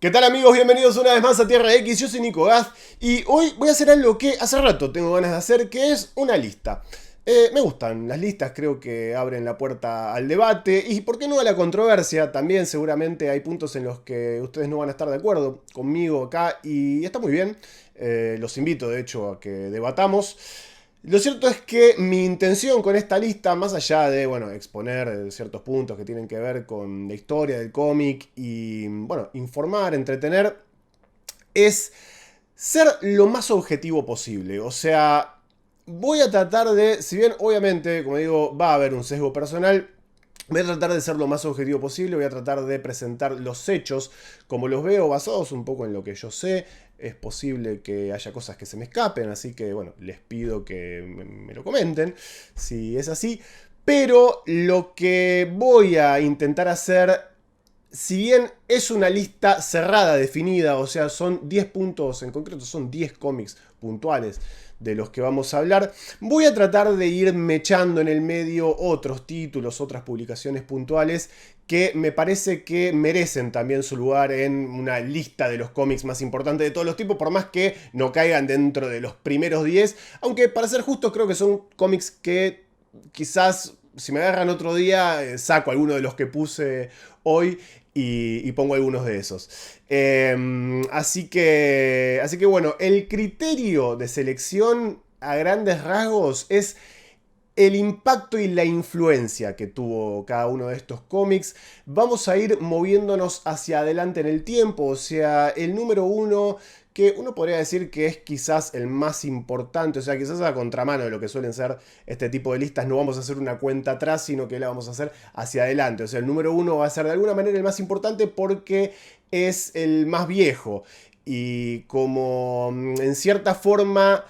¿Qué tal amigos? Bienvenidos una vez más a Tierra X, yo soy Nico Gaz y hoy voy a hacer algo que hace rato tengo ganas de hacer, que es una lista. Me gustan las listas, creo que abren la puerta al debate y por qué no a la controversia. También seguramente hay puntos en los que ustedes no van a estar de acuerdo conmigo acá y está muy bien. Los invito de hecho a que debatamos. Lo cierto es que mi intención con esta lista, más allá de, exponer ciertos puntos que tienen que ver con la historia del cómic y, informar, entretener, es ser lo más objetivo posible. O sea, voy a tratar de, si bien obviamente, como digo, va a haber un sesgo personal, voy a tratar de ser lo más objetivo posible, voy a tratar de presentar los hechos como los veo, basados un poco en lo que yo sé. Es posible que haya cosas que se me escapen, así que les pido que me lo comenten si es así. Pero lo que voy a intentar hacer, si bien es una lista cerrada, definida, o sea, son 10 puntos en concreto, son 10 cómics puntuales de los que vamos a hablar, voy a tratar de ir mechando en el medio otros títulos, otras publicaciones puntuales que me parece que merecen también su lugar en una lista de los cómics más importantes de todos los tiempos, por más que no caigan dentro de los primeros 10, aunque para ser justo creo que son cómics que quizás si me agarran otro día saco alguno de los que puse hoy y pongo algunos de esos. Así que bueno, el criterio de selección a grandes rasgos es el impacto y la influencia que tuvo cada uno de estos cómics. Vamos a ir moviéndonos hacia adelante en el tiempo, o sea, el número uno, que uno podría decir que es quizás el más importante, o sea, quizás a contramano de lo que suelen ser este tipo de listas, no vamos a hacer una cuenta atrás, sino que la vamos a hacer hacia adelante. O sea, el número uno va a ser de alguna manera el más importante porque es el más viejo. Y como en cierta forma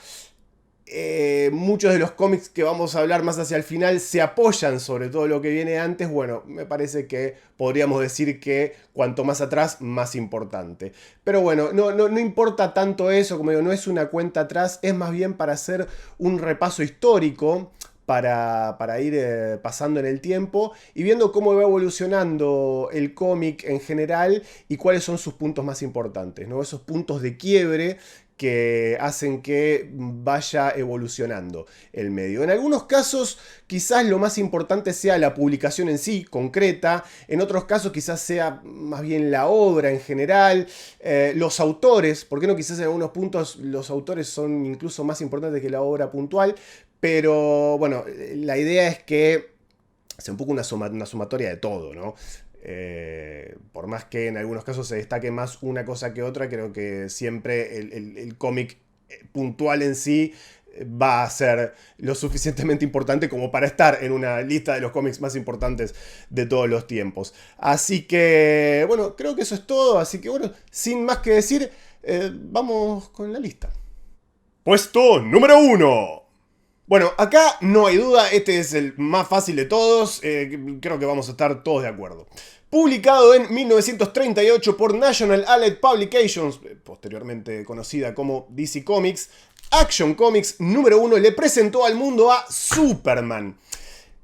muchos de los cómics que vamos a hablar más hacia el final se apoyan sobre todo lo que viene antes, bueno, me parece que podríamos decir que cuanto más atrás, más importante. Pero bueno, no importa tanto eso, como digo, no es una cuenta atrás, es más bien para hacer un repaso histórico, para ir pasando en el tiempo y viendo cómo va evolucionando el cómic en general y cuáles son sus puntos más importantes, ¿no? Esos puntos de quiebre que hacen que vaya evolucionando el medio. En algunos casos quizás lo más importante sea la publicación en sí, concreta. En otros casos quizás sea más bien la obra en general. Los autores, ¿por qué no? Quizás en algunos puntos los autores son incluso más importantes que la obra puntual. Pero bueno, la idea es que sea un poco una sumatoria de todo, ¿no? Por más que en algunos casos se destaque más una cosa que otra, creo que siempre el cómic puntual en sí va a ser lo suficientemente importante como para estar en una lista de los cómics más importantes de todos los tiempos. Así que, bueno, creo que eso es todo. Así que, bueno, sin más que decir, vamos con la lista. Puesto número 1. Bueno, acá no hay duda, este es el más fácil de todos, creo que vamos a estar todos de acuerdo. Publicado en 1938 por National Allied Publications, posteriormente conocida como DC Comics, Action Comics número 1 le presentó al mundo a Superman.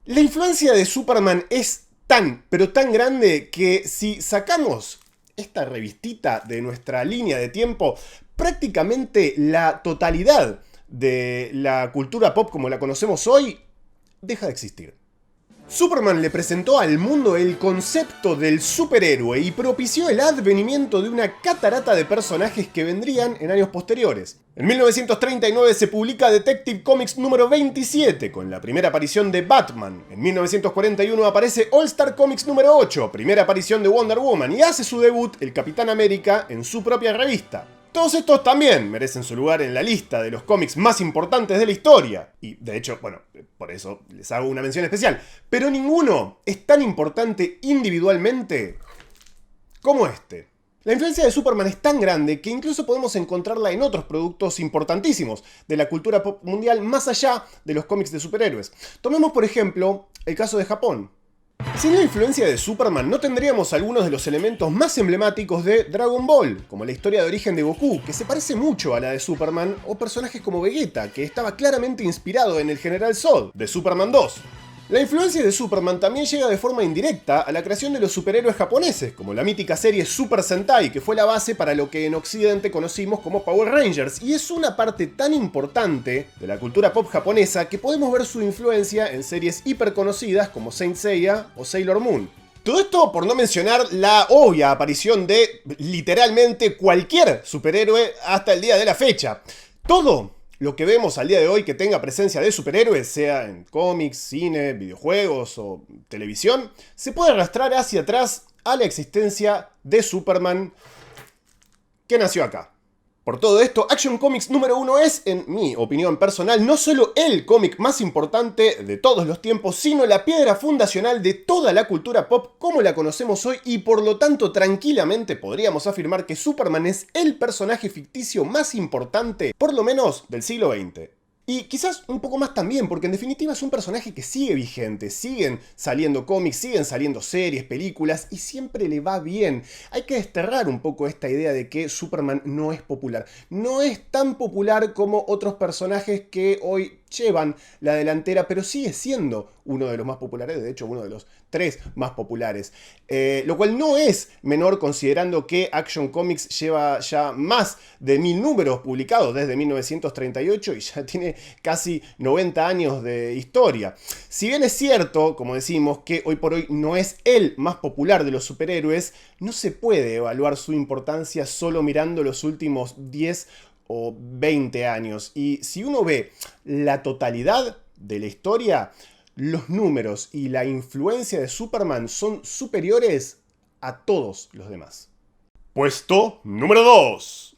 La influencia de Superman es tan, pero tan grande que si sacamos esta revistita de nuestra línea de tiempo, prácticamente la totalidad de la cultura pop como la conocemos hoy deja de existir. Superman le presentó al mundo el concepto del superhéroe y propició el advenimiento de una catarata de personajes que vendrían en años posteriores. En 1939 se publica Detective Comics número 27, con la primera aparición de Batman. En 1941 aparece All Star Comics número 8, primera aparición de Wonder Woman, y hace su debut el Capitán América en su propia revista. Todos estos también merecen su lugar en la lista de los cómics más importantes de la historia. Y de hecho, por eso les hago una mención especial. Pero ninguno es tan importante individualmente como este. La influencia de Superman es tan grande que incluso podemos encontrarla en otros productos importantísimos de la cultura pop mundial más allá de los cómics de superhéroes. Tomemos por ejemplo el caso de Japón. Sin la influencia de Superman no tendríamos algunos de los elementos más emblemáticos de Dragon Ball, como la historia de origen de Goku, que se parece mucho a la de Superman, o personajes como Vegeta, que estaba claramente inspirado en el General Zod, de Superman 2. La influencia de Superman también llega de forma indirecta a la creación de los superhéroes japoneses, como la mítica serie Super Sentai, que fue la base para lo que en Occidente conocimos como Power Rangers, y es una parte tan importante de la cultura pop japonesa que podemos ver su influencia en series hiperconocidas como Saint Seiya o Sailor Moon. Todo esto por no mencionar la obvia aparición de literalmente cualquier superhéroe hasta el día de la fecha. Todo lo que vemos al día de hoy que tenga presencia de superhéroes, sea en cómics, cine, videojuegos o televisión, se puede arrastrar hacia atrás a la existencia de Superman que nació acá. Por todo esto, Action Comics número 1 es, en mi opinión personal, no solo el cómic más importante de todos los tiempos, sino la piedra fundacional de toda la cultura pop como la conocemos hoy, y por lo tanto tranquilamente podríamos afirmar que Superman es el personaje ficticio más importante, por lo menos del siglo XX. Y quizás un poco más también, porque en definitiva es un personaje que sigue vigente, siguen saliendo cómics, siguen saliendo series, películas, y siempre le va bien. Hay que desterrar un poco esta idea de que Superman no es popular. No es tan popular como otros personajes que hoy llevan la delantera, pero sigue siendo uno de los más populares, de hecho uno de los 3 más populares. Lo cual no es menor considerando que Action Comics lleva ya más de 1000 números publicados desde 1938 y ya tiene casi 90 años de historia. Si bien es cierto, como decimos, que hoy por hoy no es el más popular de los superhéroes, no se puede evaluar su importancia solo mirando los últimos 10 o 20 años. Y si uno ve la totalidad de la historia, los números y la influencia de Superman son superiores a todos los demás. Puesto número 2.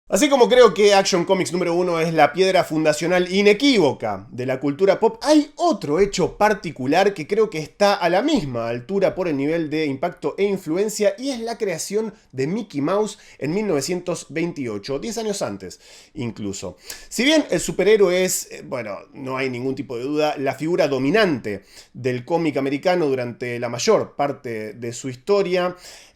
Así como creo que Action Comics número 1 es la piedra fundacional inequívoca de la cultura pop, hay otro hecho particular que creo que está a la misma altura por el nivel de impacto e influencia, y es la creación de Mickey Mouse en 1928, 10 años antes incluso. Si bien el superhéroe es, bueno, no hay ningún tipo de duda, la figura dominante del cómic americano durante la mayor parte de su historia,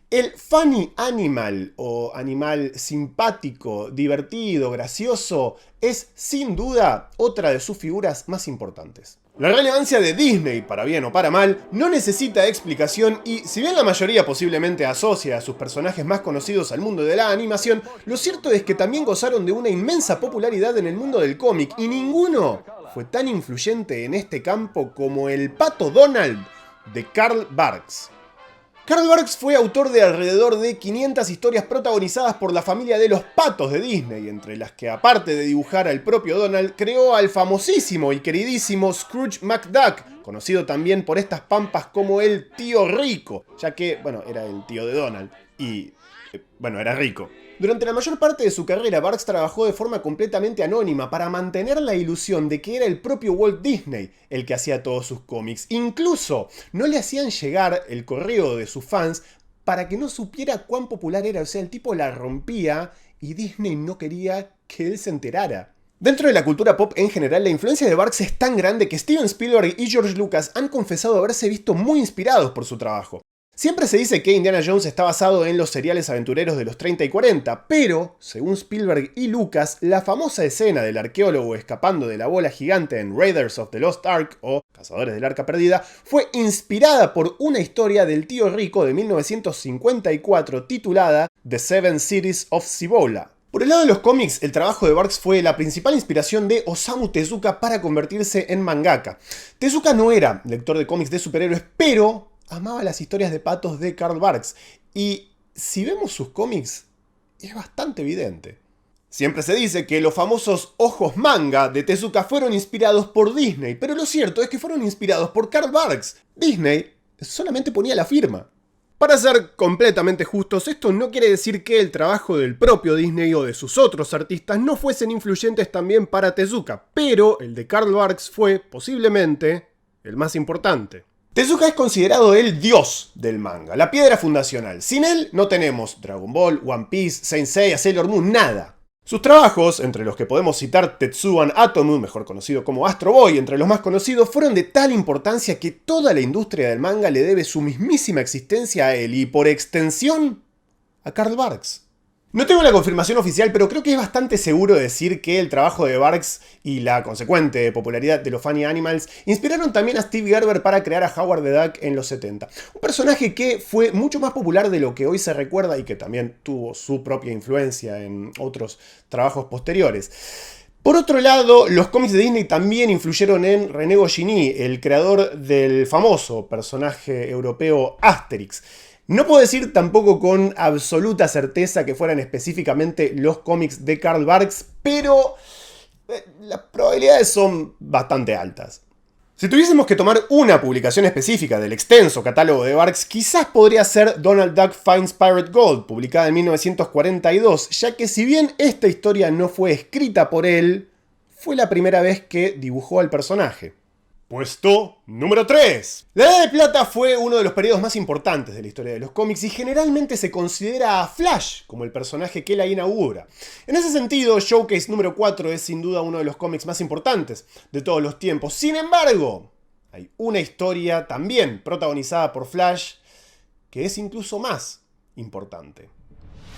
el funny animal, o animal simpático, divertido, gracioso, es sin duda otra de sus figuras más importantes. La relevancia de Disney, para bien o para mal, no necesita explicación, y si bien la mayoría posiblemente asocia a sus personajes más conocidos al mundo de la animación, lo cierto es que también gozaron de una inmensa popularidad en el mundo del cómic, y ninguno fue tan influyente en este campo como el Pato Donald de Carl Barks. Carl Barks fue autor de alrededor de 500 historias protagonizadas por la familia de los patos de Disney, entre las que, aparte de dibujar al propio Donald, creó al famosísimo y queridísimo Scrooge McDuck, conocido también por estas pampas como el tío rico, ya que, bueno, era el tío de Donald y, bueno, era rico. Durante la mayor parte de su carrera, Barks trabajó de forma completamente anónima para mantener la ilusión de que era el propio Walt Disney el que hacía todos sus cómics. Incluso no le hacían llegar el correo de sus fans para que no supiera cuán popular era. O sea, el tipo la rompía y Disney no quería que él se enterara. Dentro de la cultura pop en general, la influencia de Barks es tan grande que Steven Spielberg y George Lucas han confesado haberse visto muy inspirados por su trabajo. Siempre se dice que Indiana Jones está basado en los seriales aventureros de los 30 y 40, pero, según Spielberg y Lucas, la famosa escena del arqueólogo escapando de la bola gigante en Raiders of the Lost Ark, o Cazadores del Arca Perdida, fue inspirada por una historia del tío rico de 1954 titulada The Seven Cities of Cibola. Por el lado de los cómics, el trabajo de Barks fue la principal inspiración de Osamu Tezuka para convertirse en mangaka. Tezuka no era lector de cómics de superhéroes, pero amaba las historias de patos de Carl Barks, y si vemos sus cómics, es bastante evidente. Siempre se dice que los famosos ojos manga de Tezuka fueron inspirados por Disney, pero lo cierto es que fueron inspirados por Carl Barks. Disney solamente ponía la firma. Para ser completamente justos, esto no quiere decir que el trabajo del propio Disney o de sus otros artistas no fuesen influyentes también para Tezuka, pero el de Carl Barks fue, posiblemente, el más importante. Tezuka es considerado el dios del manga, la piedra fundacional. Sin él no tenemos Dragon Ball, One Piece, Saint Seiya, Sailor Moon, nada. Sus trabajos, entre los que podemos citar Tetsuan Atomu, mejor conocido como Astro Boy, entre los más conocidos, fueron de tal importancia que toda la industria del manga le debe su mismísima existencia a él y, por extensión, a Carl Barks. No tengo la confirmación oficial, pero creo que es bastante seguro decir que el trabajo de Barks y la consecuente popularidad de los Funny Animals inspiraron también a Steve Gerber para crear a Howard the Duck en los 70. Un personaje que fue mucho más popular de lo que hoy se recuerda y que también tuvo su propia influencia en otros trabajos posteriores. Por otro lado, los cómics de Disney también influyeron en René Goscinny, el creador del famoso personaje europeo Asterix. No puedo decir tampoco con absoluta certeza que fueran específicamente los cómics de Carl Barks, pero las probabilidades son bastante altas. Si tuviésemos que tomar una publicación específica del extenso catálogo de Barks, quizás podría ser Donald Duck Finds Pirate Gold, publicada en 1942, ya que si bien esta historia no fue escrita por él, fue la primera vez que dibujó al personaje. Puesto número 3. La Edad de Plata fue uno de los periodos más importantes de la historia de los cómics y generalmente se considera a Flash como el personaje que la inaugura. En ese sentido, Showcase número 4 es sin duda uno de los cómics más importantes de todos los tiempos. Sin embargo, hay una historia también protagonizada por Flash que es incluso más importante.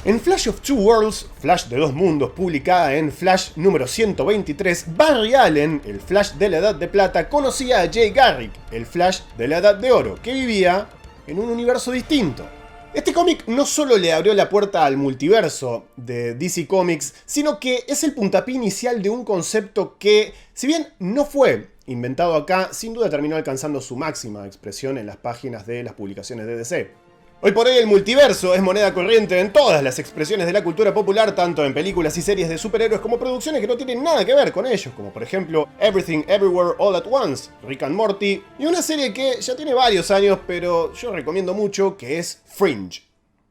En Flash of Two Worlds, Flash de dos mundos, publicada en Flash número 123, Barry Allen, el Flash de la Edad de Plata, conocía a Jay Garrick, el Flash de la Edad de Oro, que vivía en un universo distinto. Este cómic no solo le abrió la puerta al multiverso de DC Comics, sino que es el puntapié inicial de un concepto que, si bien no fue inventado acá, sin duda terminó alcanzando su máxima expresión en las páginas de las publicaciones de DC. Hoy por hoy el multiverso es moneda corriente en todas las expresiones de la cultura popular, tanto en películas y series de superhéroes como producciones que no tienen nada que ver con ellos, como por ejemplo Everything Everywhere All at Once, Rick and Morty, y una serie que ya tiene varios años, pero yo recomiendo mucho, que es Fringe.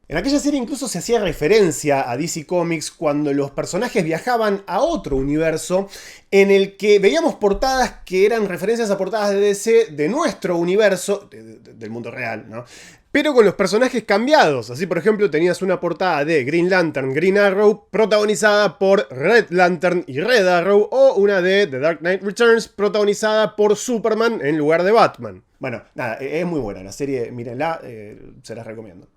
En aquella serie incluso se hacía referencia a DC Comics cuando los personajes viajaban a otro universo en el que veíamos portadas que eran referencias a portadas de DC de nuestro universo, del mundo real, ¿no? Pero con los personajes cambiados. Así, por ejemplo, tenías una portada de Green Lantern, Green Arrow, protagonizada por Red Lantern y Red Arrow, o una de The Dark Knight Returns, protagonizada por Superman en lugar de Batman. Bueno, nada, es muy buena la serie, mírenla, se las recomiendo.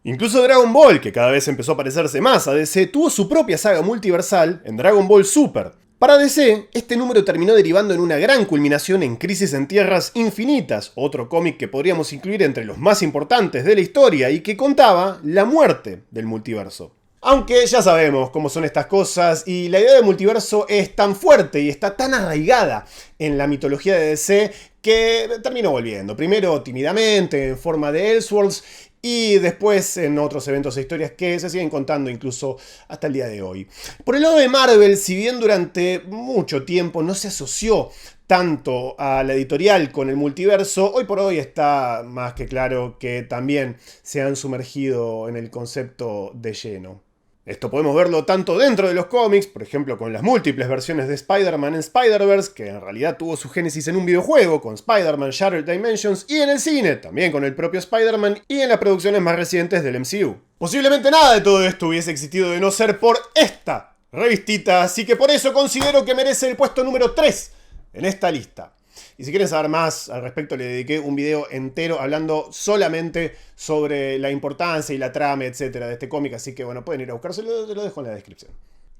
Incluso Dragon Ball, que cada vez empezó a parecerse más a DC, tuvo su propia saga multiversal en Dragon Ball Super. Para DC, este número terminó derivando en una gran culminación en Crisis en Tierras Infinitas, otro cómic que podríamos incluir entre los más importantes de la historia y que contaba la muerte del multiverso. Aunque ya sabemos cómo son estas cosas y la idea del multiverso es tan fuerte y está tan arraigada en la mitología de DC que terminó volviendo. Primero tímidamente, en forma de Elseworlds, y después en otros eventos e historias que se siguen contando incluso hasta el día de hoy. Por el lado de Marvel, si bien durante mucho tiempo no se asoció tanto a la editorial con el multiverso, hoy por hoy está más que claro que también se han sumergido en el concepto de lleno. Esto podemos verlo tanto dentro de los cómics, por ejemplo con las múltiples versiones de Spider-Man en Spider-Verse, que en realidad tuvo su génesis en un videojuego con Spider-Man Shattered Dimensions, y en el cine, también con el propio Spider-Man, y en las producciones más recientes del MCU. Posiblemente nada de todo esto hubiese existido de no ser por esta revistita, así que por eso considero que merece el puesto número 3 en esta lista. Y si quieren saber más al respecto, le dediqué un video entero hablando solamente sobre la importancia y la trama, etcétera, de este cómic. Así que bueno, pueden ir a buscárselo, lo dejo en la descripción.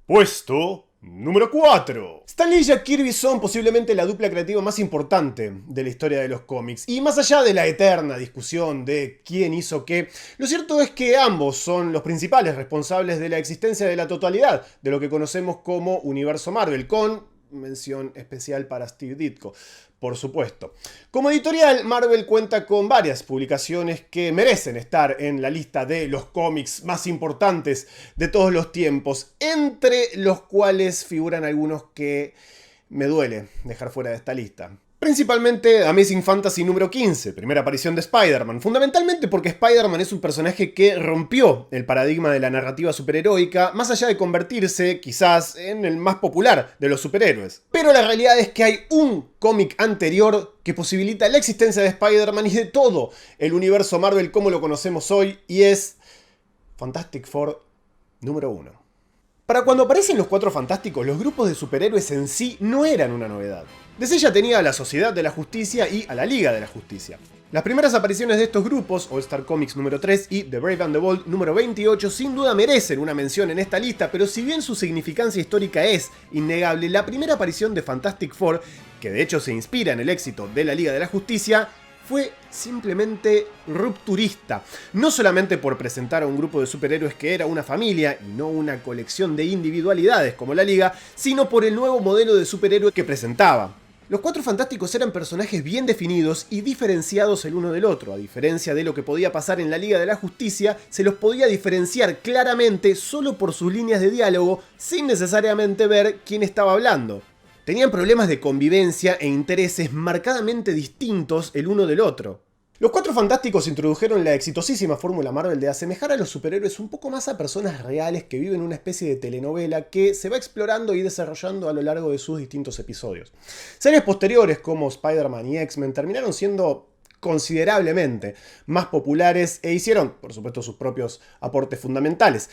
Puesto número 4. Stan Lee y Jack Kirby son posiblemente la dupla creativa más importante de la historia de los cómics. Y más allá de la eterna discusión de quién hizo qué, lo cierto es que ambos son los principales responsables de la existencia de la totalidad de lo que conocemos como Universo Marvel, con mención especial para Steve Ditko, por supuesto. Como editorial, Marvel cuenta con varias publicaciones que merecen estar en la lista de los cómics más importantes de todos los tiempos, entre los cuales figuran algunos que me duele dejar fuera de esta lista. Principalmente Amazing Fantasy número 15, primera aparición de Spider-Man, fundamentalmente porque Spider-Man es un personaje que rompió el paradigma de la narrativa superheroica, más allá de convertirse quizás en el más popular de los superhéroes. Pero la realidad es que hay un cómic anterior que posibilita la existencia de Spider-Man y de todo el universo Marvel como lo conocemos hoy, y es Fantastic Four número 1. Para cuando aparecen los Cuatro Fantásticos, los grupos de superhéroes en sí no eran una novedad. DC ya tenía a la Sociedad de la Justicia y a la Liga de la Justicia. Las primeras apariciones de estos grupos, All Star Comics número 3 y The Brave and the Bold número 28, sin duda merecen una mención en esta lista, pero si bien su significancia histórica es innegable, la primera aparición de Fantastic Four, que de hecho se inspira en el éxito de la Liga de la Justicia, fue simplemente rupturista. No solamente por presentar a un grupo de superhéroes que era una familia y no una colección de individualidades como la Liga, sino por el nuevo modelo de superhéroe que presentaba. Los Cuatro Fantásticos eran personajes bien definidos y diferenciados el uno del otro. A diferencia de lo que podía pasar en la Liga de la Justicia, se los podía diferenciar claramente solo por sus líneas de diálogo, sin necesariamente ver quién estaba hablando. Tenían problemas de convivencia e intereses marcadamente distintos el uno del otro. Los Cuatro Fantásticos introdujeron la exitosísima fórmula Marvel de asemejar a los superhéroes un poco más a personas reales que viven una especie de telenovela que se va explorando y desarrollando a lo largo de sus distintos episodios. Series posteriores como Spider-Man y X-Men terminaron siendo considerablemente más populares e hicieron, por supuesto, sus propios aportes fundamentales,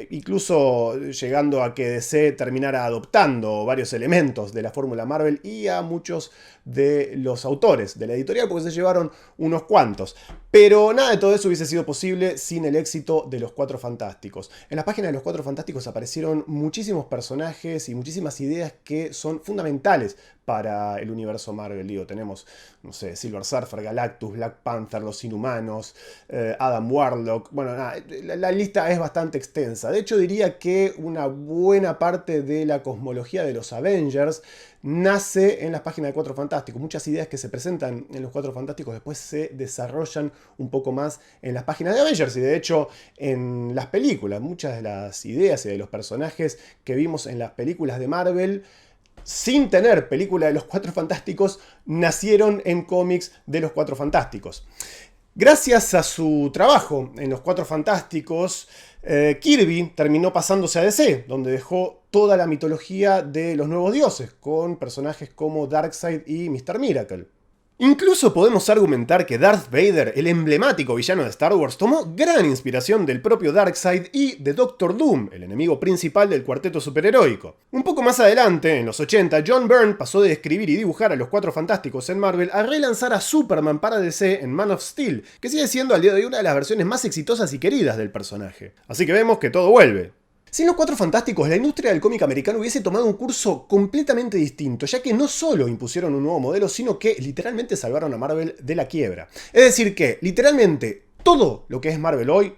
incluso llegando a que DC terminara adoptando varios elementos de la fórmula Marvel y a muchos de los autores de la editorial, porque se llevaron unos cuantos. Pero nada de todo eso hubiese sido posible sin el éxito de los Cuatro Fantásticos. En las páginas de los Cuatro Fantásticos aparecieron muchísimos personajes y muchísimas ideas que son fundamentales para el universo Marvel. Digo, tenemos, no sé, Silver Surfer, Galactus, Black Panther, los Inhumanos, Adam Warlock. Bueno, nada, la lista es bastante extensa. De hecho, diría que una buena parte de la cosmología de los Avengers nace en las páginas de Cuatro Fantásticos. Muchas ideas que se presentan en los Cuatro Fantásticos después se desarrollan un poco más en las páginas de Avengers y de hecho en las películas. Muchas de las ideas y de los personajes que vimos en las películas de Marvel, sin tener película de los Cuatro Fantásticos, nacieron en cómics de los Cuatro Fantásticos. Gracias a su trabajo en los Cuatro Fantásticos, Kirby terminó pasándose a DC, donde dejó toda la mitología de los nuevos dioses, con personajes como Darkseid y Mr. Miracle. Incluso podemos argumentar que Darth Vader, el emblemático villano de Star Wars, tomó gran inspiración del propio Darkseid y de Doctor Doom, el enemigo principal del cuarteto superheroico. Un poco más adelante, en los 80, John Byrne pasó de escribir y dibujar a los Cuatro Fantásticos en Marvel a relanzar a Superman para DC en Man of Steel, que sigue siendo al día de hoy una de las versiones más exitosas y queridas del personaje. Así que vemos que todo vuelve. Sin los Cuatro Fantásticos, la industria del cómic americano hubiese tomado un curso completamente distinto, ya que no solo impusieron un nuevo modelo, sino que literalmente salvaron a Marvel de la quiebra. Es decir que, literalmente, todo lo que es Marvel hoy,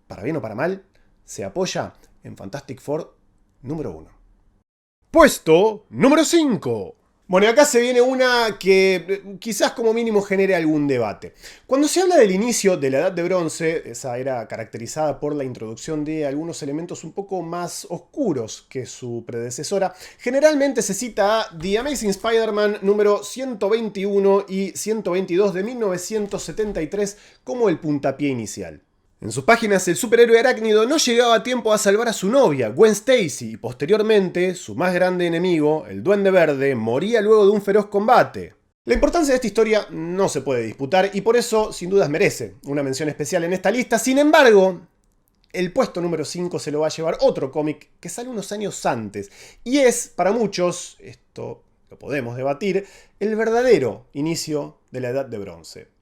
para bien o para mal, se apoya en Fantastic Four número 1. Puesto número 5. Bueno, y acá se viene una que quizás como mínimo genere algún debate. Cuando se habla del inicio de la Edad de Bronce, esa era caracterizada por la introducción de algunos elementos un poco más oscuros que su predecesora, generalmente se cita a The Amazing Spider-Man número 121 y 122 de 1973 como el puntapié inicial. En sus páginas, el superhéroe arácnido no llegaba a tiempo a salvar a su novia, Gwen Stacy, y posteriormente, su más grande enemigo, el Duende Verde, moría luego de un feroz combate. La importancia de esta historia no se puede disputar y por eso, sin dudas, merece una mención especial en esta lista. Sin embargo, el puesto número 5 se lo va a llevar otro cómic que sale unos años antes y es, para muchos, esto lo podemos debatir, el verdadero inicio de la Edad de Bronce.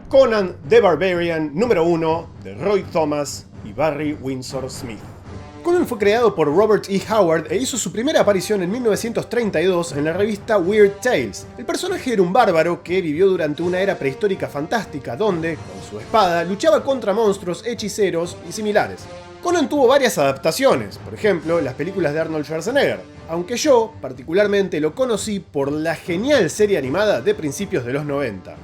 Conan the Barbarian número 1 de Roy Thomas y Barry Windsor Smith. Conan fue creado por Robert E. Howard e hizo su primera aparición en 1932 en la revista Weird Tales. El personaje era un bárbaro que vivió durante una era prehistórica fantástica donde, con su espada, luchaba contra monstruos, hechiceros y similares. Conan tuvo varias adaptaciones, por ejemplo, las películas de Arnold Schwarzenegger, aunque yo particularmente lo conocí por la genial serie animada de principios de los 90.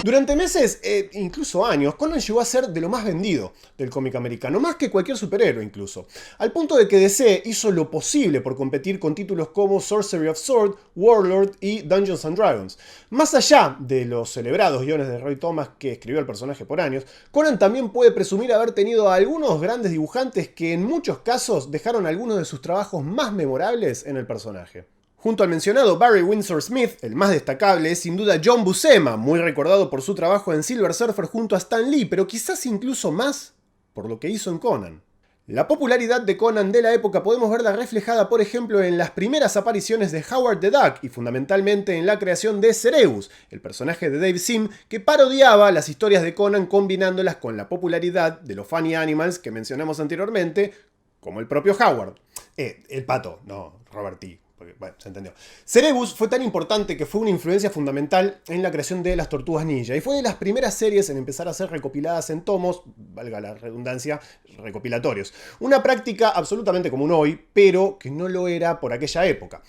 Durante meses, incluso años, Conan llegó a ser de lo más vendido del cómic americano, más que cualquier superhéroe incluso, al punto de que DC hizo lo posible por competir con títulos como Sorcery of Sword, Warlord y Dungeons and Dragons. Más allá de los celebrados guiones de Roy Thomas que escribió el personaje por años, Conan también puede presumir haber tenido a algunos grandes dibujantes que en muchos casos dejaron algunos de sus trabajos más memorables en el personaje. Junto al mencionado Barry Windsor Smith, el más destacable es sin duda John Buscema, muy recordado por su trabajo en Silver Surfer junto a Stan Lee, pero quizás incluso más por lo que hizo en Conan. La popularidad de Conan de la época podemos verla reflejada, por ejemplo, en las primeras apariciones de Howard the Duck y fundamentalmente en la creación de Cerebus, el personaje de Dave Sim que parodiaba las historias de Conan combinándolas con la popularidad de los Funny Animals que mencionamos anteriormente, como el propio Howard. El pato, no, Robert T. Bueno, se entendió. Cerebus fue tan importante que fue una influencia fundamental en la creación de las Tortugas Ninja y fue de las primeras series en empezar a ser recopiladas en tomos, valga la redundancia, recopilatorios. Una práctica absolutamente común hoy, pero que no lo era por aquella época.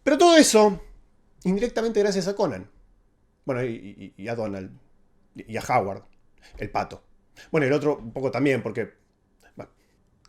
Pero todo eso, indirectamente gracias a Conan. Bueno, y a Donald. Y a Howard, el pato. Bueno, el otro un poco también, porque...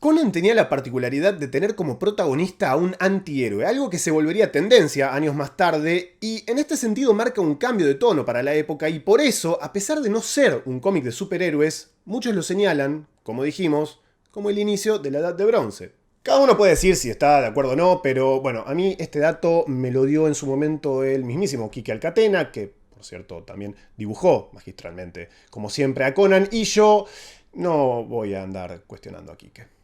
Conan tenía la particularidad de tener como protagonista a un antihéroe, algo que se volvería tendencia años más tarde, y en este sentido marca un cambio de tono para la época, y por eso, a pesar de no ser un cómic de superhéroes, muchos lo señalan, como dijimos, como el inicio de la Edad de Bronce. Cada uno puede decir si está de acuerdo o no, pero bueno, a mí este dato me lo dio en su momento el mismísimo Quique Alcatena, que por cierto también dibujó magistralmente, como siempre, a Conan, y yo no voy a andar cuestionando a Quique.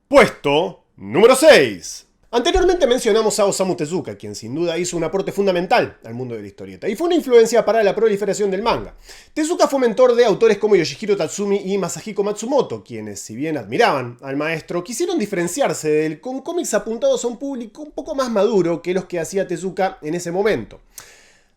Puesto número 6. Anteriormente mencionamos a Osamu Tezuka, quien sin duda hizo un aporte fundamental al mundo de la historieta, y fue una influencia para la proliferación del manga. Tezuka fue mentor de autores como Yoshihiro Tatsumi y Masahiko Matsumoto, quienes, si bien admiraban al maestro, quisieron diferenciarse de él con cómics apuntados a un público un poco más maduro que los que hacía Tezuka en ese momento.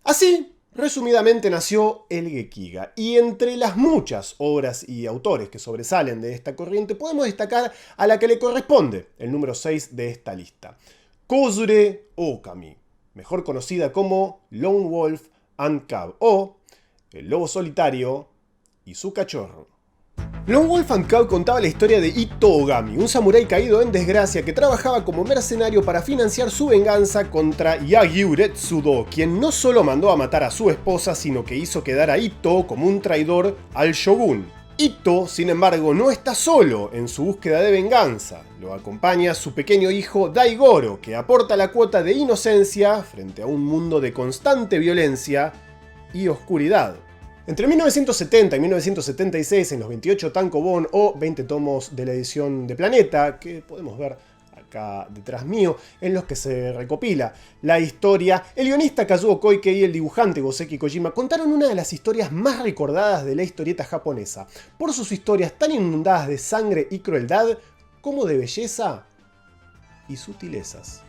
Así, resumidamente nació el Gekiga, y entre las muchas obras y autores que sobresalen de esta corriente podemos destacar a la que le corresponde el número 6 de esta lista, Kozure Okami, mejor conocida como Lone Wolf and Cub o El Lobo Solitario y su Cachorro. Lone Wolf and Cub contaba la historia de Ito Ogami, un samurái caído en desgracia que trabajaba como mercenario para financiar su venganza contra Yagi Uretsudo, quien no solo mandó a matar a su esposa, sino que hizo quedar a Ito como un traidor al shogun. Ito, sin embargo, no está solo en su búsqueda de venganza. Lo acompaña su pequeño hijo Daigoro, que aporta la cuota de inocencia frente a un mundo de constante violencia y oscuridad. Entre 1970 y 1976, en los 28 tankobon o 20 tomos de la edición de Planeta, que podemos ver acá detrás mío, en los que se recopila la historia, el guionista Kazuo Koike y el dibujante Goseki Kojima contaron una de las historias más recordadas de la historieta japonesa, por sus historias tan inundadas de sangre y crueldad, como de belleza y sutilezas.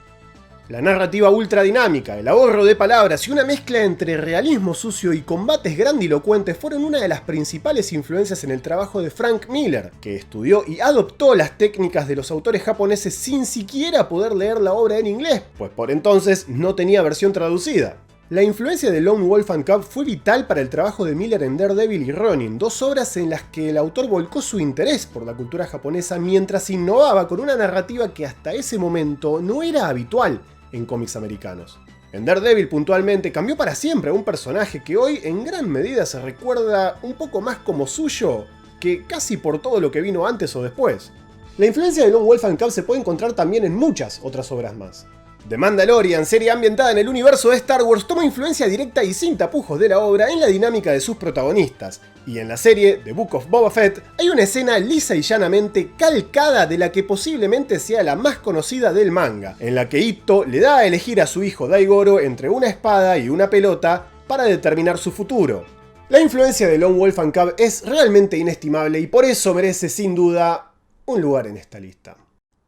La narrativa ultra dinámica, el ahorro de palabras y una mezcla entre realismo sucio y combates grandilocuentes fueron una de las principales influencias en el trabajo de Frank Miller, que estudió y adoptó las técnicas de los autores japoneses sin siquiera poder leer la obra en inglés, pues por entonces no tenía versión traducida. La influencia de Lone Wolf and Cub fue vital para el trabajo de Miller en Daredevil y Ronin, dos obras en las que el autor volcó su interés por la cultura japonesa mientras innovaba con una narrativa que hasta ese momento no era habitual en cómics americanos. En Daredevil puntualmente cambió para siempre a un personaje que hoy en gran medida se recuerda un poco más como suyo que casi por todo lo que vino antes o después. La influencia de Lone Wolf and Cub se puede encontrar también en muchas otras obras más. The Mandalorian, serie ambientada en el universo de Star Wars, toma influencia directa y sin tapujos de la obra en la dinámica de sus protagonistas, y en la serie The Book of Boba Fett hay una escena lisa y llanamente calcada de la que posiblemente sea la más conocida del manga, en la que Itto le da a elegir a su hijo Daigoro entre una espada y una pelota para determinar su futuro. La influencia de Lone Wolf and Cub es realmente inestimable y por eso merece sin duda un lugar en esta lista.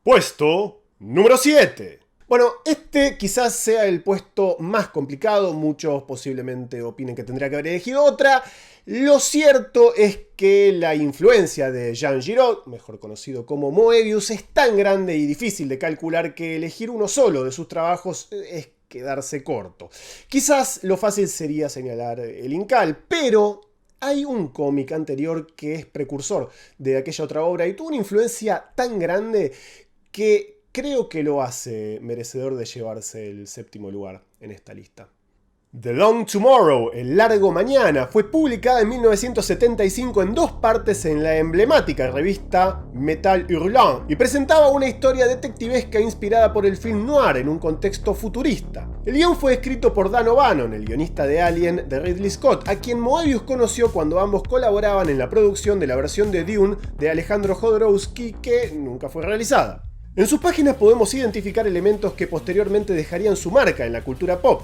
Puesto número 7. Bueno, este quizás sea el puesto más complicado, muchos posiblemente opinen que tendría que haber elegido otra. Lo cierto es que la influencia de Jean Giraud, mejor conocido como Moebius, es tan grande y difícil de calcular que elegir uno solo de sus trabajos es quedarse corto. Quizás lo fácil sería señalar el Incal, pero hay un cómic anterior que es precursor de aquella otra obra y tuvo una influencia tan grande que creo que lo hace merecedor de llevarse el séptimo lugar en esta lista. The Long Tomorrow, El Largo Mañana, fue publicada en 1975 en 2 partes en la emblemática revista Metal Hurlant y presentaba una historia detectivesca inspirada por el film noir en un contexto futurista. El guión fue escrito por Dan O'Bannon, el guionista de Alien de Ridley Scott, a quien Moebius conoció cuando ambos colaboraban en la producción de la versión de Dune de Alejandro Jodorowsky, que nunca fue realizada. En sus páginas podemos identificar elementos que posteriormente dejarían su marca en la cultura pop.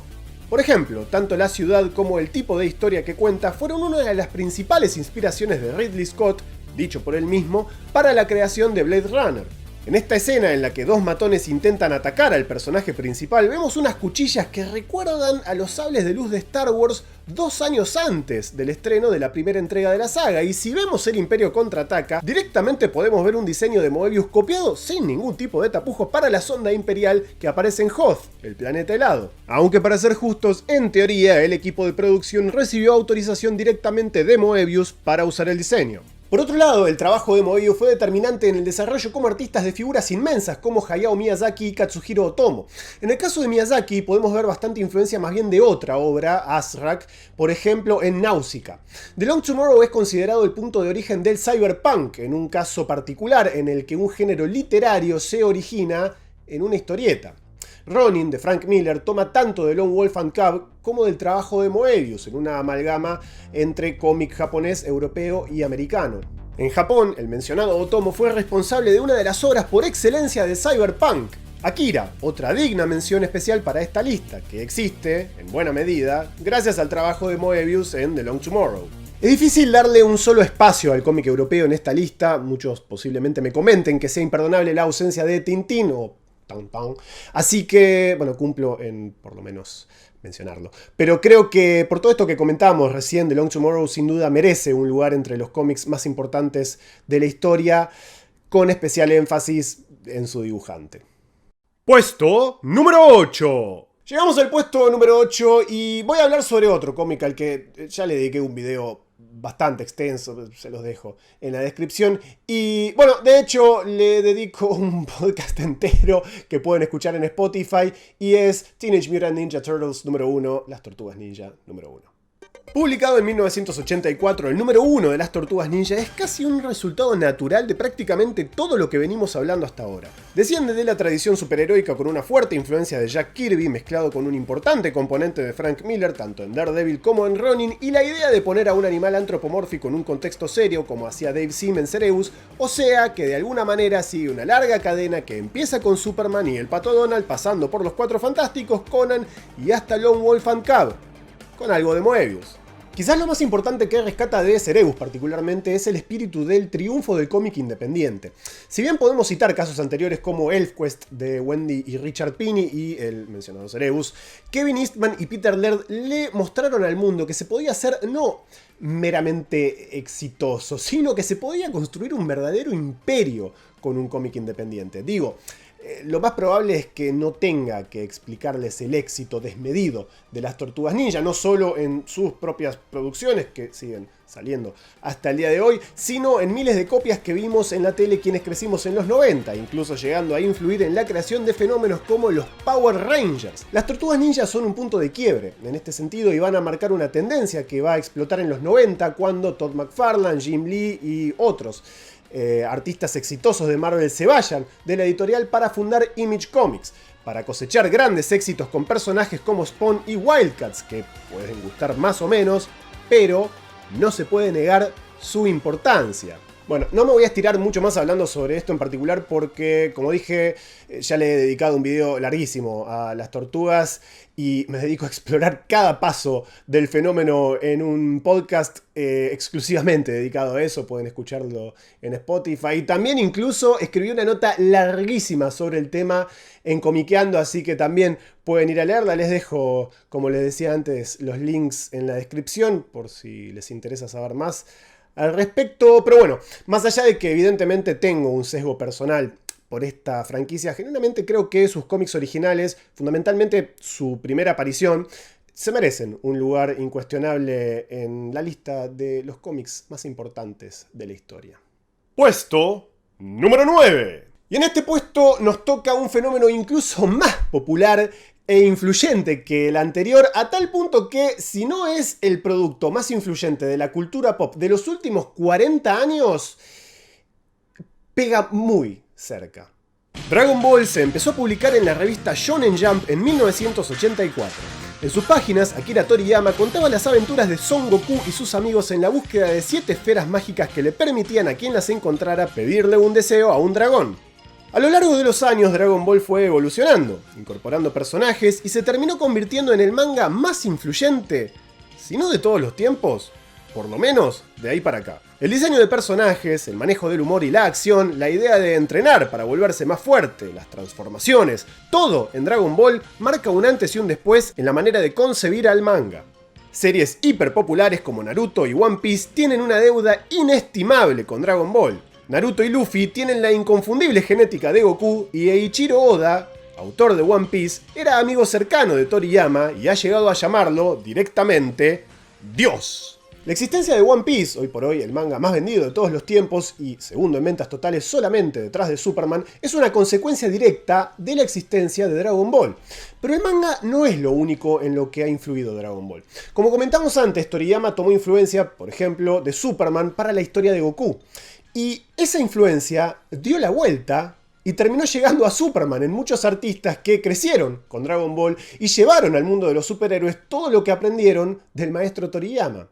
Por ejemplo, tanto la ciudad como el tipo de historia que cuenta fueron una de las principales inspiraciones de Ridley Scott, dicho por él mismo, para la creación de Blade Runner. En esta escena en la que 2 matones intentan atacar al personaje principal, vemos unas cuchillas que recuerdan a los sables de luz de Star Wars 2 años antes del estreno de la primera entrega de la saga, y si vemos El Imperio Contraataca, directamente podemos ver un diseño de Moebius copiado sin ningún tipo de tapujos para la sonda imperial que aparece en Hoth, el planeta helado. Aunque para ser justos, en teoría el equipo de producción recibió autorización directamente de Moebius para usar el diseño. Por otro lado, el trabajo de Moebius fue determinante en el desarrollo como artistas de figuras inmensas como Hayao Miyazaki y Katsuhiro Otomo. En el caso de Miyazaki podemos ver bastante influencia más bien de otra obra, Azrak, por ejemplo en Náusica. The Long Tomorrow es considerado el punto de origen del cyberpunk, en un caso particular en el que un género literario se origina en una historieta. Ronin, de Frank Miller, toma tanto de Lone Wolf and Cub como del trabajo de Moebius, en una amalgama entre cómic japonés, europeo y americano. En Japón, el mencionado Otomo fue responsable de una de las obras por excelencia de cyberpunk, Akira, otra digna mención especial para esta lista, que existe, en buena medida, gracias al trabajo de Moebius en The Long Tomorrow. Es difícil darle un solo espacio al cómic europeo en esta lista, muchos posiblemente me comenten que sea imperdonable la ausencia de Tintín o así que, bueno, cumplo en por lo menos mencionarlo. Pero creo que por todo esto que comentamos recién, The Long Tomorrow sin duda merece un lugar entre los cómics más importantes de la historia, con especial énfasis en su dibujante. Puesto número 8. Llegamos al puesto número 8 y voy a hablar sobre otro cómic al que ya le dediqué un video bastante extenso, se los dejo en la descripción. Y bueno, de hecho le dedico un podcast entero que pueden escuchar en Spotify y es Teenage Mutant Ninja Turtles número 1, Las Tortugas Ninja número 1. Publicado en 1984, el número 1 de las Tortugas Ninja es casi un resultado natural de prácticamente todo lo que venimos hablando hasta ahora. Desciende de la tradición superheroica con una fuerte influencia de Jack Kirby mezclado con un importante componente de Frank Miller tanto en Daredevil como en Ronin, y la idea de poner a un animal antropomórfico en un contexto serio como hacía Dave Sim en Cerebus, o sea que de alguna manera sigue una larga cadena que empieza con Superman y el Pato Donald, pasando por los Cuatro Fantásticos, Conan y hasta Lone Wolf and Cub, con algo de Moebius. Quizás lo más importante que rescata de Cerebus particularmente es el espíritu del triunfo del cómic independiente. Si bien podemos citar casos anteriores como ElfQuest de Wendy y Richard Pini y el mencionado Cerebus, Kevin Eastman y Peter Laird le mostraron al mundo que se podía ser no meramente exitoso, sino que se podía construir un verdadero imperio con un cómic independiente. Digo, lo más probable es que no tenga que explicarles el éxito desmedido de las Tortugas Ninja, no solo en sus propias producciones, que siguen saliendo hasta el día de hoy, sino en miles de copias que vimos en la tele quienes crecimos en los 90, incluso llegando a influir en la creación de fenómenos como los Power Rangers. Las Tortugas Ninja son un punto de quiebre en este sentido y van a marcar una tendencia que va a explotar en los 90 cuando Todd McFarlane, Jim Lee y otros artistas exitosos de Marvel se vayan de la editorial para fundar Image Comics, para cosechar grandes éxitos con personajes como Spawn y Wildcats, que pueden gustar más o menos, pero no se puede negar su importancia. Bueno, no me voy a estirar mucho más hablando sobre esto en particular porque, como dije, ya le he dedicado un video larguísimo a las tortugas y me dedico a explorar cada paso del fenómeno en un podcast exclusivamente dedicado a eso. Pueden escucharlo en Spotify. Y también incluso escribí una nota larguísima sobre el tema en Comiqueando, así que también pueden ir a leerla. Les dejo, como les decía antes, los links en la descripción por si les interesa saber más al respecto. Pero bueno, más allá de que evidentemente tengo un sesgo personal por esta franquicia, genuinamente creo que sus cómics originales, fundamentalmente su primera aparición, se merecen un lugar incuestionable en la lista de los cómics más importantes de la historia. Puesto número 9. Y en este puesto nos toca un fenómeno incluso más popular e influyente que el anterior, a tal punto que, si no es el producto más influyente de la cultura pop de los últimos 40 años, pega muy cerca. Dragon Ball se empezó a publicar en la revista Shonen Jump en 1984. En sus páginas, Akira Toriyama contaba las aventuras de Son Goku y sus amigos en la búsqueda de 7 esferas mágicas que le permitían a quien las encontrara pedirle un deseo a un dragón. A lo largo de los años, Dragon Ball fue evolucionando, incorporando personajes y se terminó convirtiendo en el manga más influyente, si no de todos los tiempos, por lo menos de ahí para acá. El diseño de personajes, el manejo del humor y la acción, la idea de entrenar para volverse más fuerte, las transformaciones, todo en Dragon Ball marca un antes y un después en la manera de concebir al manga. Series hiper populares como Naruto y One Piece tienen una deuda inestimable con Dragon Ball. Naruto y Luffy tienen la inconfundible genética de Goku y Eiichiro Oda, autor de One Piece, era amigo cercano de Toriyama y ha llegado a llamarlo directamente Dios. La existencia de One Piece, hoy por hoy el manga más vendido de todos los tiempos y segundo en ventas totales solamente detrás de Superman, es una consecuencia directa de la existencia de Dragon Ball. Pero el manga no es lo único en lo que ha influido Dragon Ball. Como comentamos antes, Toriyama tomó influencia, por ejemplo, de Superman para la historia de Goku. Y esa influencia dio la vuelta y terminó llegando a Superman en muchos artistas que crecieron con Dragon Ball y llevaron al mundo de los superhéroes todo lo que aprendieron del maestro Toriyama.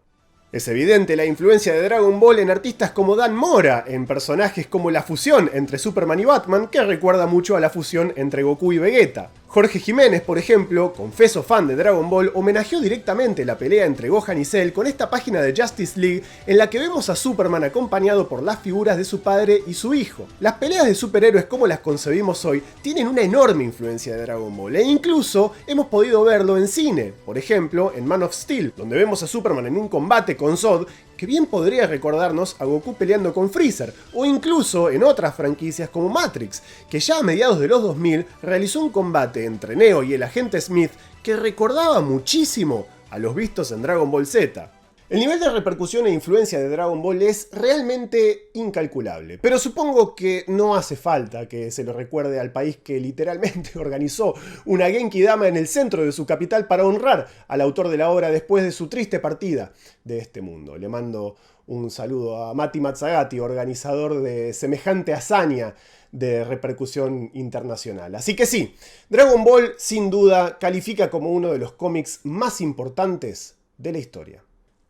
Es evidente la influencia de Dragon Ball en artistas como Dan Mora, en personajes como la fusión entre Superman y Batman, que recuerda mucho a la fusión entre Goku y Vegeta. Jorge Jiménez, por ejemplo, confeso fan de Dragon Ball, homenajeó directamente la pelea entre Gohan y Cell con esta página de Justice League en la que vemos a Superman acompañado por las figuras de su padre y su hijo. Las peleas de superhéroes como las concebimos hoy tienen una enorme influencia de Dragon Ball e incluso hemos podido verlo en cine, por ejemplo en Man of Steel, donde vemos a Superman en un combate con Zod que bien podría recordarnos a Goku peleando con Freezer, o incluso en otras franquicias como Matrix, que ya a mediados de los 2000 realizó un combate entre Neo y el agente Smith que recordaba muchísimo a los vistos en Dragon Ball Z. El nivel de repercusión e influencia de Dragon Ball es realmente incalculable, pero supongo que no hace falta que se lo recuerde al país que literalmente organizó una Genki Dama en el centro de su capital para honrar al autor de la obra después de su triste partida de este mundo. Le mando un saludo a Mati Matsagati, organizador de semejante hazaña de repercusión internacional. Así que sí, Dragon Ball sin duda califica como uno de los cómics más importantes de la historia.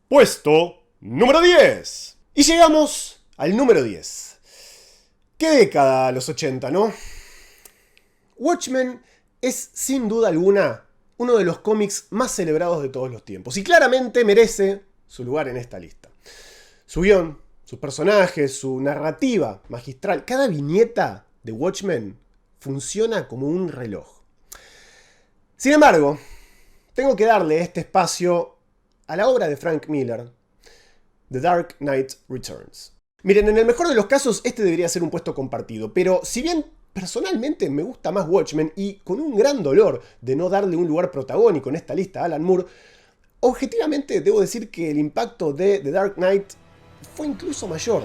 Puesto número 10. Y llegamos al número 10. ¿Qué década los 80, no? Watchmen es sin duda alguna uno de los cómics más celebrados de todos los tiempos y claramente merece su lugar en esta lista. Su guión, sus personajes, su narrativa magistral, cada viñeta de Watchmen funciona como un reloj. Sin embargo, tengo que darle este espacio a la obra de Frank Miller, The Dark Knight Returns. Miren, en el mejor de los casos este debería ser un puesto compartido, pero si bien personalmente me gusta más Watchmen y con un gran dolor de no darle un lugar protagónico en esta lista a Alan Moore, objetivamente debo decir que el impacto de The Dark Knight fue incluso mayor.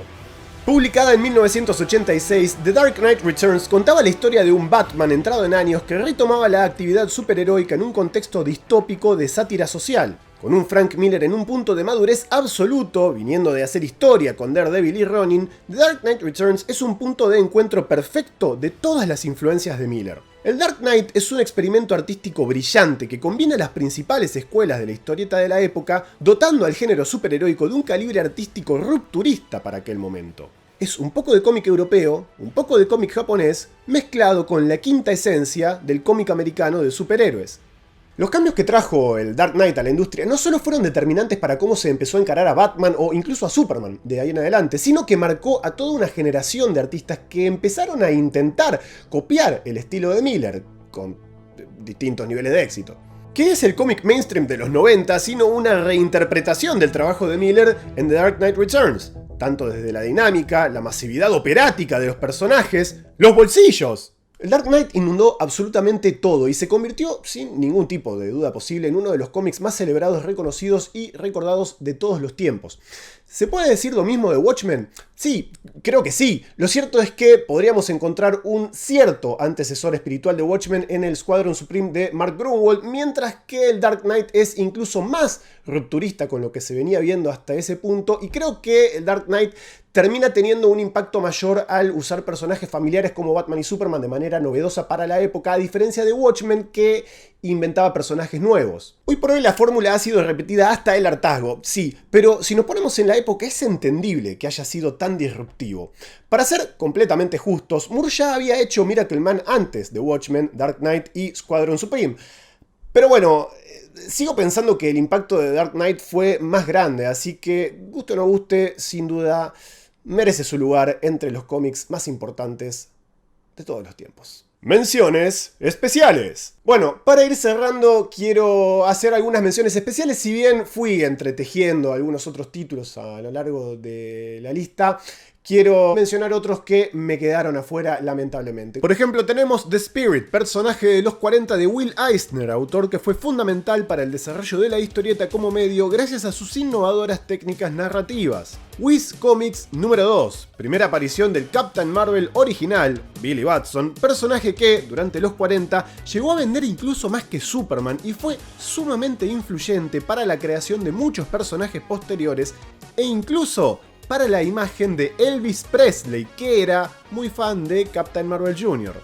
Publicada en 1986, The Dark Knight Returns contaba la historia de un Batman entrado en años que retomaba la actividad superheroica en un contexto distópico de sátira social. Con un Frank Miller en un punto de madurez absoluto, viniendo de hacer historia con Daredevil y Ronin, The Dark Knight Returns es un punto de encuentro perfecto de todas las influencias de Miller. El Dark Knight es un experimento artístico brillante que combina las principales escuelas de la historieta de la época, dotando al género superheroico de un calibre artístico rupturista para aquel momento. Es un poco de cómic europeo, un poco de cómic japonés, mezclado con la quinta esencia del cómic americano de superhéroes. Los cambios que trajo el Dark Knight a la industria no solo fueron determinantes para cómo se empezó a encarar a Batman o incluso a Superman de ahí en adelante, sino que marcó a toda una generación de artistas que empezaron a intentar copiar el estilo de Miller, con distintos niveles de éxito. ¿Qué es el cómic mainstream de los 90 sino una reinterpretación del trabajo de Miller en The Dark Knight Returns? Tanto desde la dinámica, la masividad operática de los personajes, los bolsillos. El Dark Knight inundó absolutamente todo y se convirtió, sin ningún tipo de duda posible, en uno de los cómics más celebrados, reconocidos y recordados de todos los tiempos. ¿Se puede decir lo mismo de Watchmen? Sí, creo que sí. Lo cierto es que podríamos encontrar un cierto antecesor espiritual de Watchmen en el Squadron Supreme de Mark Gruenwald, mientras que el Dark Knight es incluso más rupturista con lo que se venía viendo hasta ese punto, y creo que el Dark Knight termina teniendo un impacto mayor al usar personajes familiares como Batman y Superman de manera novedosa para la época, a diferencia de Watchmen, que inventaba personajes nuevos. Hoy por hoy la fórmula ha sido repetida hasta el hartazgo, sí, pero si nos ponemos en la época es entendible que haya sido tan disruptivo. Para ser completamente justos, Moore ya había hecho Miracle Man antes de Watchmen, Dark Knight y Squadron Supreme. Pero bueno, sigo pensando que el impacto de Dark Knight fue más grande, así que, guste o no guste, sin duda merece su lugar entre los cómics más importantes de todos los tiempos. Menciones especiales. Bueno, para ir cerrando quiero hacer algunas menciones especiales. Si bien fui entretejiendo algunos otros títulos a lo largo de la lista, quiero mencionar otros que me quedaron afuera lamentablemente. Por ejemplo, tenemos The Spirit, personaje de los 40 de Will Eisner, autor que fue fundamental para el desarrollo de la historieta como medio gracias a sus innovadoras técnicas narrativas. Whiz Comics número 2, primera aparición del Captain Marvel original, Billy Batson, personaje que, durante los 40, llegó a vender incluso más que Superman y fue sumamente influyente para la creación de muchos personajes posteriores e incluso para la imagen de Elvis Presley, que era muy fan de Captain Marvel Jr.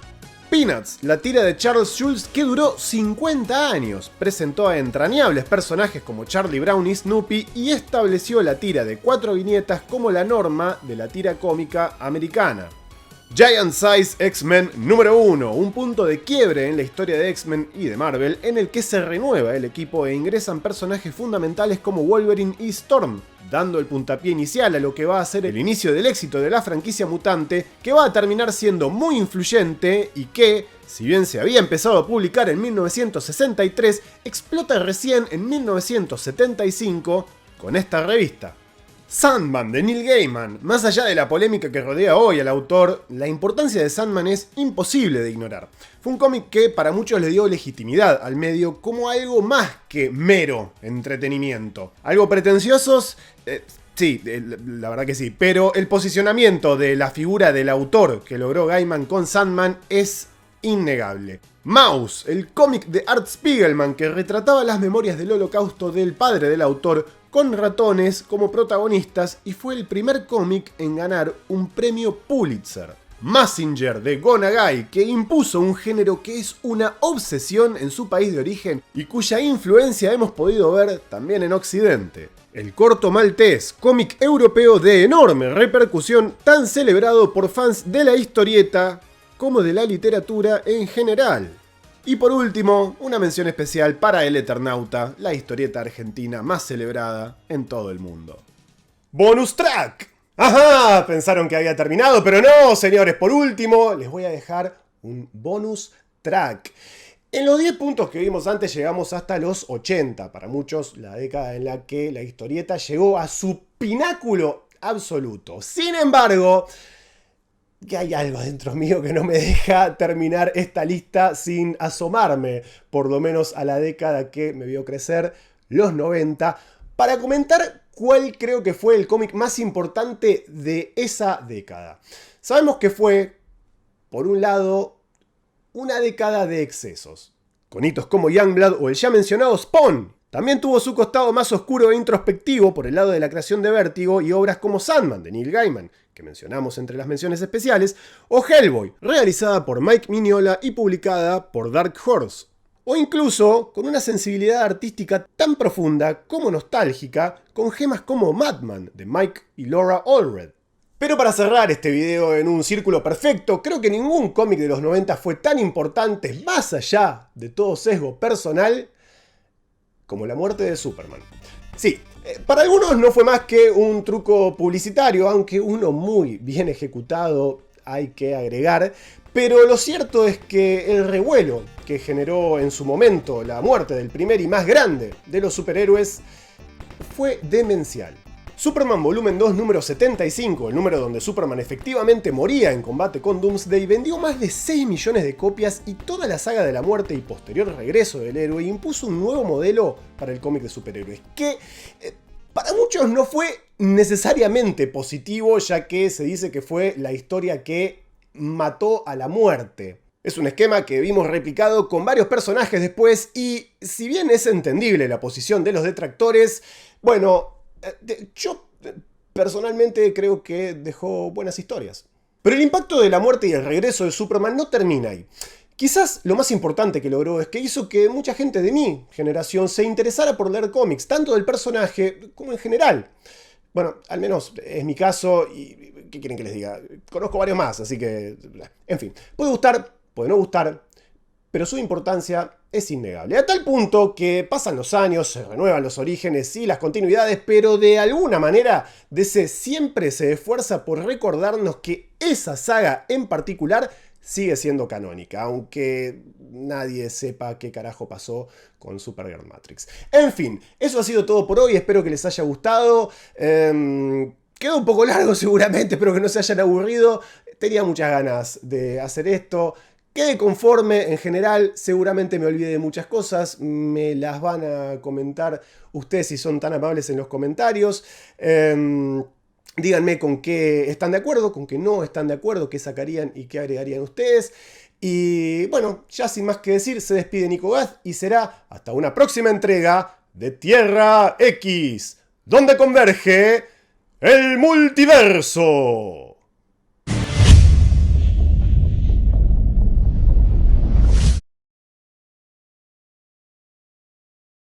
Peanuts, la tira de Charles Schulz que duró 50 años, presentó a entrañables personajes como Charlie Brown y Snoopy y estableció la tira de 4 viñetas como la norma de la tira cómica americana. Giant Size X-Men número 1, un punto de quiebre en la historia de X-Men y de Marvel en el que se renueva el equipo e ingresan personajes fundamentales como Wolverine y Storm, dando el puntapié inicial a lo que va a ser el inicio del éxito de la franquicia mutante, que va a terminar siendo muy influyente y que, si bien se había empezado a publicar en 1963, explota recién en 1975 con esta revista. Sandman de Neil Gaiman. Más allá de la polémica que rodea hoy al autor, la importancia de Sandman es imposible de ignorar. Fue un cómic que para muchos le dio legitimidad al medio como algo más que mero entretenimiento. ¿Algo pretenciosos? Sí, la verdad que sí. Pero el posicionamiento de la figura del autor que logró Gaiman con Sandman es innegable. Maus, el cómic de Art Spiegelman que retrataba las memorias del holocausto del padre del autor con ratones como protagonistas y fue el primer cómic en ganar un premio Pulitzer. Mazinger de Go Nagai, que impuso un género que es una obsesión en su país de origen y cuya influencia hemos podido ver también en Occidente. El corto maltés, cómic europeo de enorme repercusión, tan celebrado por fans de la historieta como de la literatura en general. Y por último, una mención especial para El Eternauta, la historieta argentina más celebrada en todo el mundo. ¡Bonus track! ¡Ajá! Pensaron que había terminado, pero no, señores. Por último, les voy a dejar un bonus track. En los 10 puntos que vimos antes llegamos hasta los 80. Para muchos, la década en la que la historieta llegó a su pináculo absoluto. Sin embargo, que hay algo dentro mío que no me deja terminar esta lista sin asomarme, por lo menos a la década que me vio crecer, los 90, para comentar cuál creo que fue el cómic más importante de esa década. Sabemos que fue, por un lado, una década de excesos, con hitos como Youngblood o el ya mencionado Spawn. También tuvo su costado más oscuro e introspectivo por el lado de la creación de Vértigo y obras como Sandman de Neil Gaiman, que mencionamos entre las menciones especiales, o Hellboy, realizada por Mike Mignola y publicada por Dark Horse. O incluso con una sensibilidad artística tan profunda como nostálgica, con gemas como Madman de Mike y Laura Allred. Pero para cerrar este video en un círculo perfecto, creo que ningún cómic de los 90 fue tan importante, más allá de todo sesgo personal, como la muerte de Superman. Sí, para algunos no fue más que un truco publicitario, aunque uno muy bien ejecutado, hay que agregar, pero lo cierto es que el revuelo que generó en su momento la muerte del primer y más grande de los superhéroes fue demencial. Superman Volumen 2 número 75, el número donde Superman efectivamente moría en combate con Doomsday, vendió más de 6 millones de copias y toda la saga de la muerte y posterior regreso del héroe impuso un nuevo modelo para el cómic de superhéroes, que para muchos no fue necesariamente positivo, ya que se dice que fue la historia que mató a la muerte. Es un esquema que vimos replicado con varios personajes después y si bien es entendible la posición de los detractores, bueno, yo personalmente creo que dejó buenas historias. Pero el impacto de la muerte y el regreso de Superman no termina ahí. Quizás lo más importante que logró es que hizo que mucha gente de mi generación se interesara por leer cómics, tanto del personaje como en general. Bueno, al menos es mi caso y ¿qué quieren que les diga? Conozco varios más, así que... En fin, puede gustar, puede no gustar, pero su importancia es innegable. A tal punto que pasan los años, se renuevan los orígenes y las continuidades, pero de alguna manera DC siempre se esfuerza por recordarnos que esa saga en particular sigue siendo canónica, aunque nadie sepa qué carajo pasó con Supergirl Matrix. En fin, eso ha sido todo por hoy, espero que les haya gustado. Quedó un poco largo seguramente, espero que no se hayan aburrido. Tenía muchas ganas de hacer esto. Quedé conforme, en general, seguramente me olvidé de muchas cosas, me las van a comentar ustedes si son tan amables en los comentarios. Díganme con qué están de acuerdo, con qué no están de acuerdo, qué sacarían y qué agregarían ustedes. Y bueno, ya sin más que decir, se despide Nico Gaz y será hasta una próxima entrega de Tierra X, donde converge el multiverso.